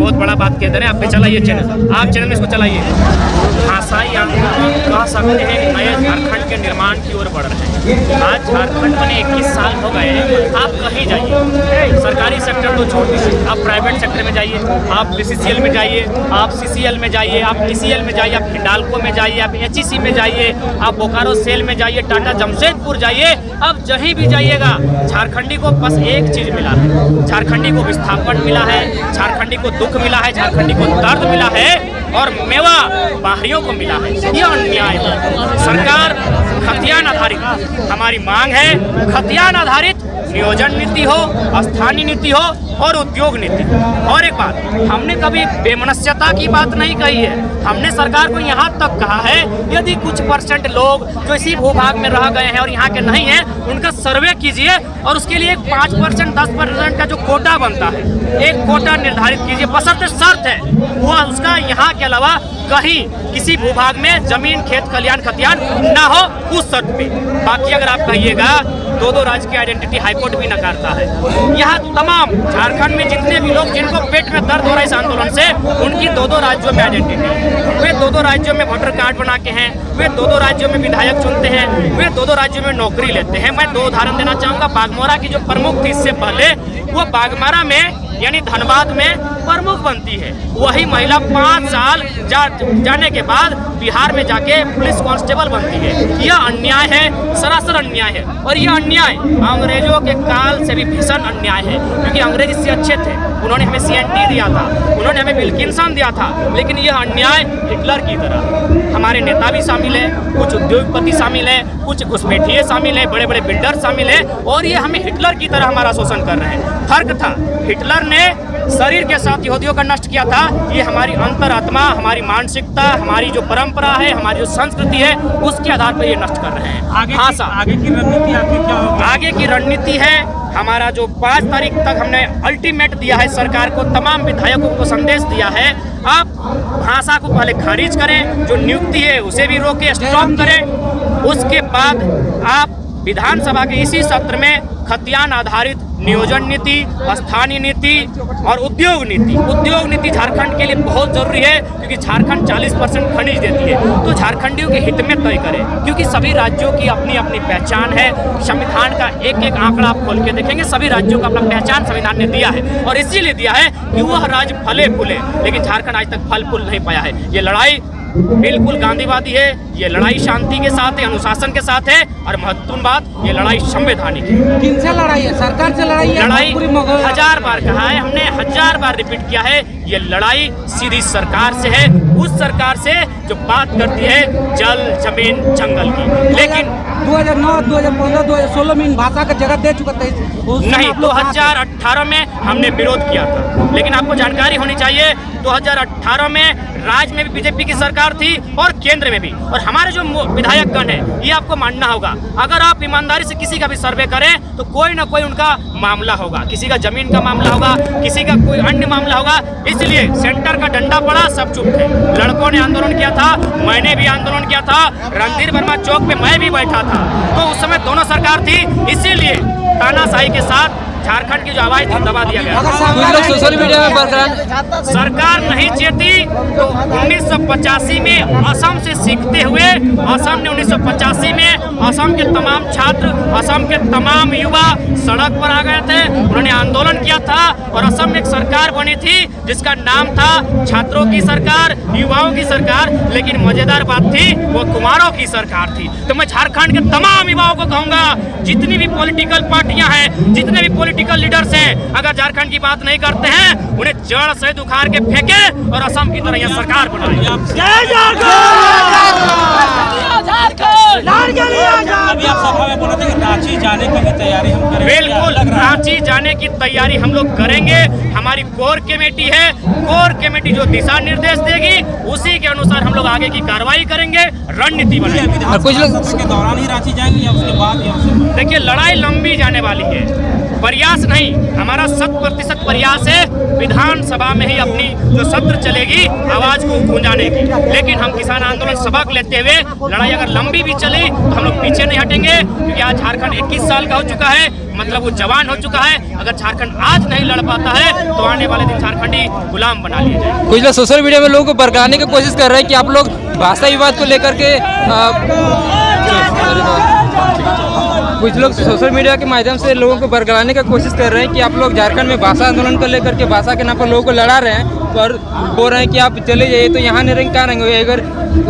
बहुत बड़ा बात कह दे रहे हैं। आप पे चलाइए चैनल, आप चैनल में इसको चलाइए। भाषाई आंदोलन कह सकते हैं नए झारखंड के निर्माण की ओर बढ़ रहे हैं। आज झारखंड बने 21 साल हो गए, आप कहीं जाइए, सरकारी सेक्टर तो छोड़ दीजिए, आप प्राइवेट सेक्टर में जाइए, आप BCCL में जाइए, आप CCL में जाइए, आप TCL में जाइए, आप हिंडाल्को में जाइए, आप HEC में जाइए, आप बोकारो सेल में जाइए, टाटा जमशेदपुर जाइए, अब जहीं भी जाइएगा झारखंडी को बस एक चीज़ मिला है, झारखंडी को विस्थापन मिला है, झारखंडी को दुख मिला है, झारखंडी को दर्द मिला है और मेवा बाहरियों को मिला है। यह अन्याय है। सरकार खतियान आधारित, हमारी मांग है खतियान आधारित नियोजन नीति हो, स्थानीय नीति हो और उद्योग नीति। और एक बात, हमने कभी बेमनस्यता की बात नहीं कही है। हमने सरकार को यहाँ तक कहा है यदि कुछ % लोग जो इसी भूभाग में रह गए हैं और यहाँ के नहीं हैं, उनका सर्वे कीजिए और उसके लिए 5% 10% का जो कोटा बनता है, एक कोटा निर्धारित कीजिए, बशर्ते शर्त है वो उसका यहाँ के अलावा कहीं किसी भूभाग में जमीन खेत खलियान खतियान ना हो, उस शर्त पे। बाकी अगर आप कहिएगा दो राज्य की आइडेंटिटी हाईकोर्ट भी नकारता है। यहाँ तमाम झारखंड में जितने भी लोग जिनको पेट में दर्द हो रहा है इस आंदोलन से, उनकी दो राज्यों में आइडेंटिटी, वे दो राज्यों में वोटर कार्ड बना के हैं, वे दो राज्यों में विधायक चुनते हैं, वे दो राज्यों में नौकरी लेते हैं। मैं 2 उदाहरण देना चाहूँगा। बागमोरा की जो प्रमुख थी इससे पहले, वो बागमारा में यानी धनबाद में प्रमुख बनती है। वही महिला 5 साल जाने के बाद बिहार में जाके पुलिस कांस्टेबल बनती है। यह अन्याय है, सरासर अन्याय है। और यह अन्याय अंग्रेजों के काल से भी भीषण अन्याय है, क्योंकि अंग्रेज इससे अच्छे थे। उन्होंने हमें CNT दिया था, उन्होंने हमें विल्किंसन दिया था, लेकिन यह अन्याय हिटलर की तरह। हमारे नेता भी शामिल है, कुछ उद्योगपति शामिल है, कुछ घुसपैठिए शामिल है, बड़े बड़े बिल्डर शामिल है, और ये हमें हिटलर की तरह हमारा शोषण कर रहे हैं। फर्क था, हिटलर ने शरीर के साथ यहूदियों का नष्ट किया था, ये हमारी अंतरात्मा, हमारी मानसिकता, हमारी जो परंपरा है, हमारी जो संस्कृति है, उसके आधार पर ये नष्ट कर रहे हैं। आगे की रणनीति आपकी क्या होगी? आगे की रणनीति है हमारा जो 5 तारीख तक हमने अल्टीमेट दिया है सरकार को, तमाम विधायकों को संदेश दिया है, आप भाषा को पहले खारिज करें, जो नियुक्ति है उसे भी रोके, स्टॉप करें। उसके बाद आप विधानसभा के इसी सत्र में खतियान आधारित नियोजन नीति, स्थानीय नीति और उद्योग नीति झारखंड के लिए बहुत जरूरी है, क्योंकि झारखंड 40% खनिज देती है। तो झारखंडियों के हित में तय करें, क्योंकि सभी राज्यों की अपनी अपनी पहचान है। संविधान का एक एक आंकड़ा आप खोल के देखेंगे, सभी राज्यों का अपना पहचान संविधान ने दिया है, और इसीलिए दिया है कि वह राज्य फले फूले। लेकिन झारखंड आज तक फल फूल नहीं पाया है। ये लड़ाई बिल्कुल गांधीवादी है, ये लड़ाई शांति के साथ है, अनुशासन के साथ है, और महत्वपूर्ण बात, ये लड़ाई संवैधानिक है। किनसे लड़ाई है? सरकार से लड़ाई है? लड़ाई 1000 बार कहा है हमने, 1000 बार रिपीट किया है, ये लड़ाई सीधी सरकार से है, उस सरकार से जो बात करती है जल जमीन जंगल की। लेकिन 2009, 2015, 2016 में इन भाषा का जगह दे चुका था नहीं, 2018 में हमने विरोध किया था। लेकिन आपको जानकारी होनी चाहिए, 2018 में राज्य में भी बीजेपी की सरकार थी और केंद्र में भी, और हमारे जो विधायकगण हैं, ये आपको मानना होगा। अगर आप ईमानदारी से किसी का भी सर्वे करें तो कोई ना कोई उनका मामला होगा, किसी का जमीन का मामला होगा, किसी का कोई अन्य मामला होगा। इसलिए सेंटर का डंडा पड़ा, सब चुप थे। लड़कों ने आंदोलन किया था, मैंने भी आंदोलन किया था, रणधीर वर्मा चौक पे मैं भी बैठा था, तो उस समय दोनों सरकार थी। इसीलिए तानाशाही के साथ झारखंड की जो आवाज थी दबा दिया गया। सोशल मीडिया में बरकरार सरकार नहीं चेती तो 1985 में असम से सीखते हुए, असम ने 1985 में असम के तमाम छात्र, असम के तमाम युवा सड़क पर आ गए थे, उन्होंने आंदोलन किया था, और असम में एक सरकार बनी थी जिसका नाम था छात्रों की सरकार, युवाओं की सरकार। लेकिन मजेदार बात थी, वो कुमारों की सरकार थी। तो मैं झारखंड के तमाम युवाओं को कहूँगा, जितनी भी पॉलिटिकल पार्टियां हैं, जितने भी पॉलिटिकल लीडर्स हैं, अगर झारखंड की बात नहीं करते हैं, उन्हें जड़ से उखाड़ के फेंके और असम की तरह यह सरकार बनाए। अभी आप सभा में बोले थे कि रांची जाने की भी तैयारी हम करेंगे। बिल्कुल, रांची जाने की तैयारी हम लोग करेंगे। हमारी कोर कमेटी है, कोर कमेटी जो दिशा निर्देश देगी उसी के अनुसार हम लोग आगे की कार्रवाई करेंगे, रणनीति बनाएंगे। के दौरान ही रांची जाएंगे या उसके बाद? देखिए, लड़ाई लंबी जाने वाली है, प्रयास नहीं, हमारा 100% प्रयास है विधानसभा में ही अपनी जो सत्र चलेगी आवाज को गूंजाने की। लेकिन हम किसान आंदोलन सबक लेते हुए लड़ाई अगर लंबी भी चली तो हम लोग पीछे नहीं हटेंगे, क्योंकि आज झारखंड 21 साल का हो चुका है, मतलब वो जवान हो चुका है। अगर झारखंड आज नहीं लड़ पाता है तो आने वाले दिन झारखंडी गुलाम बना लिए जाए। कुछ लोग सोशल मीडिया में लोगों को भड़काने की कोशिश कर रहे हैं कि आप लोग भाषा विवाद को लेकर के कुछ लोग सोशल मीडिया के माध्यम से लोगों को भड़काने की कोशिश कर रहे हैं कि आप लोग झारखंड में भाषा आंदोलन को लेकर के भाषा के नाम पर लोगों को लड़ा रहे हैं और बोल रहे हैं कि आप चले जाइए, तो यहाँ नहीं रहेंगे, कहाँ रहेंगे? अगर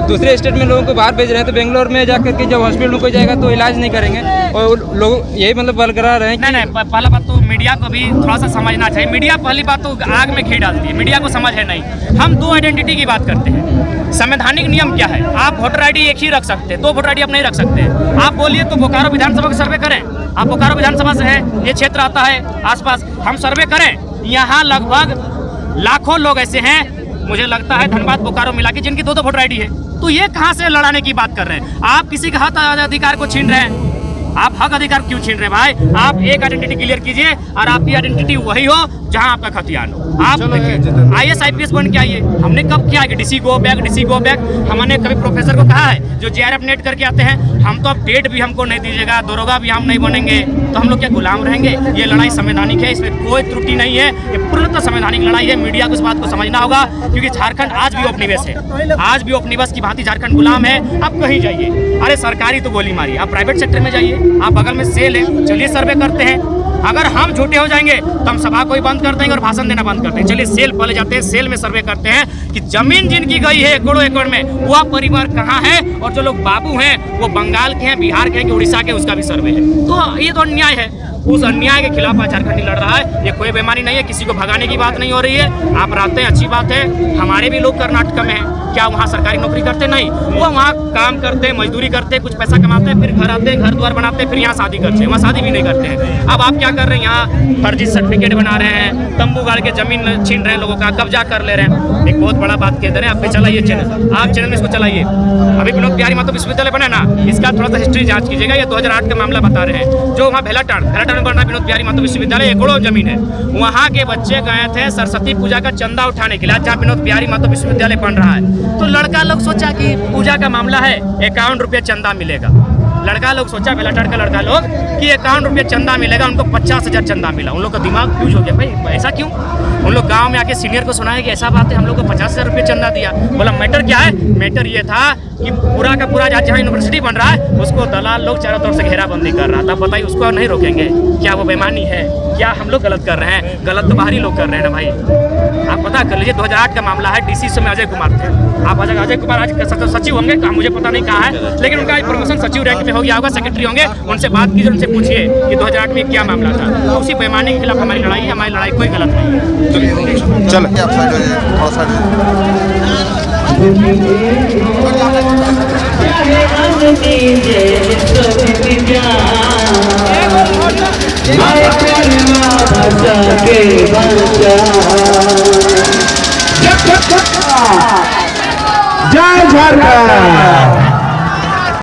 दूसरे स्टेट में लोगों को बाहर भेज रहे हैं तो बेंगलोर में जाकर के जब हॉस्पिटल में कोई जाएगा तो इलाज नहीं करेंगे, और लोग यही मतलब बरकरार रहे हैं। नहीं, पहला बात तो मीडिया को भी थोड़ा सा समझना चाहिए। मीडिया पहली बात तो आग में घी डालती है, मीडिया को समझ है नहीं। हम दो आइडेंटिटी की बात करते हैं। संवैधानिक नियम क्या है? आप वोटर आईडी एक ही रख सकते हैं, दो वोटर आईडी आप नहीं रख सकते। आप बोलिए तो बोकारो विधानसभा का सर्वे करें, आप बोकारो विधानसभा से है, ये क्षेत्र आता है आसपास, हम सर्वे करें, यहाँ लगभग लाखों लोग ऐसे हैं, मुझे लगता है धनबाद बोकारो मिला के, जिनकी दो वोटर आईडी है। तो ये कहाँ से लड़ाने की बात कर रहे हैं? आप किसी का हक अधिकार को छीन रहे हैं। आप हक अधिकार क्यों छीन रहे हैं भाई? आप एक आइडेंटिटी क्लियर कीजिए और आपकी आइडेंटिटी वही हो जहां आपका खतियान हो। आप IAS IPS बन के आइए। हमने कब किया कि DC गो बैक? हमने कभी प्रोफेसर को कहा है जो JRF नेट करके आते हैं, हम तो अब डेट भी हमको नहीं दीजिएगा, दरोगा भी हम नहीं बनेंगे, तो हम लोग क्या गुलाम रहेंगे? ये लड़ाई संवैधानिक है, इसमें कोई त्रुटि नहीं है, ये पूर्णतः संवैधानिक लड़ाई है। मीडिया को इस बात को समझना होगा, क्योंकि झारखंड आज भी उपनिवेश है, आज भी उपनिवेश की भांति झारखंड गुलाम है। आप कहीं जाइए, अरे सरकारी तो गोली मारी, आप प्राइवेट सेक्टर में जाइए, आप बगल में सेल है, चलिए सर्वे करते हैं। अगर हम झूठे हो जाएंगे तो हम सभा को ही बंद कर देंगे और भाषण देना बंद कर देंगे। चलिए सेल पहले जाते हैं, सेल में सर्वे करते हैं कि जमीन जिनकी गई है एकड़ों एकड़ में, वह परिवार कहाँ है, और जो लोग बाबू हैं वो बंगाल के हैं, बिहार के हैं कि उड़ीसा के, उसका भी सर्वे है। तो ये तो अन्याय है, उस अन्याय के खिलाफ आज झारखंडी लड़ रहा है। ये कोई बेईमानी नहीं है, किसी को भगाने की बात नहीं हो रही है। आप रहते हैं, अच्छी बात है। हमारे भी लोग कर्नाटक में हैं, क्या वहाँ सरकारी नौकरी करते? नहीं, वो वहाँ काम करते, मजदूरी करते, कुछ पैसा कमाते हैं, फिर घर आते हैं, घर द्वार बनाते हैं, फिर यहाँ शादी करते हैं, वहाँ शादी भी नहीं करते हैं। अब आप क्या कर रहे हैं? यहाँ फर्जी सर्टिफिकेट बना रहे हैं, तंबू गाड़ के जमीन छीन रहे हैं, लोगों का कब्जा कर ले रहे हैं। एक बहुत बड़ा बात कह दे रहे हैं, आप पे चलाइए चैनल, आप चैनल में इसको चलाइए। अभी विनोद बिहारी महतो विश्वविद्यालय बना ना, इसका थोड़ा सा हिस्ट्री जाँच कीजिएगा। ये 2008 का मामला बता रहे हैं, जो वहाँ भेलाटांड में बना विनोद बिहारी महतो विश्वविद्यालय, एकड़ों जमीन है, वहाँ के बच्चे गए थे सरस्वती पूजा का चंदा उठाने के लिए, जहाँ विनोद बिहारी महतो विश्वविद्यालय बन रहा है। तो लड़का लोग सोचा कि पूजा का मामला है, 51 रुपये चंदा मिलेगा। लड़का लोग सोचा, बेलाटाड़ का लड़का लोग, कि 51 रुपये चंदा मिलेगा, उनको 50,000 चंदा मिला। उन लोग का दिमाग फ्यूज हो गया, भाई ऐसा क्यों? उन लोग गांव में आके सीनियर को सुनाया कि ऐसा बात है, हम लोग को 50,000 रुपये चंदा दिया। बोला मैटर क्या है? मैटर ये था कि पूरा का पूरा जहाँ यूनिवर्सिटी बन रहा है उसको दलाल लोग चारों तरफ से घेराबंदी कर रहा था। बताइए, उसको नहीं रोकेंगे? क्या वो बेईमानी है? क्या हम लोग गलत कर रहे हैं? गलत तो बाहरी लोग कर रहे हैं ना भाई। आप पता कर लीजिए, 2008 का मामला है, DC में अजय कुमार थे। आप अजय कुमार आज सचिव होंगे, कहाँ मुझे पता नहीं कहाँ है, लेकिन उनका प्रमोशन सचिव रैंक पे हो गया होगा, सेक्रेटरी होंगे। उनसे बात कीजिए, उनसे पूछिए कि 2008 में क्या मामला था। तो उसी बेईमानी के खिलाफ हमारी लड़ाई है, हमारी लड़ाई कोई गलत नहीं है। चल जय झारखंड।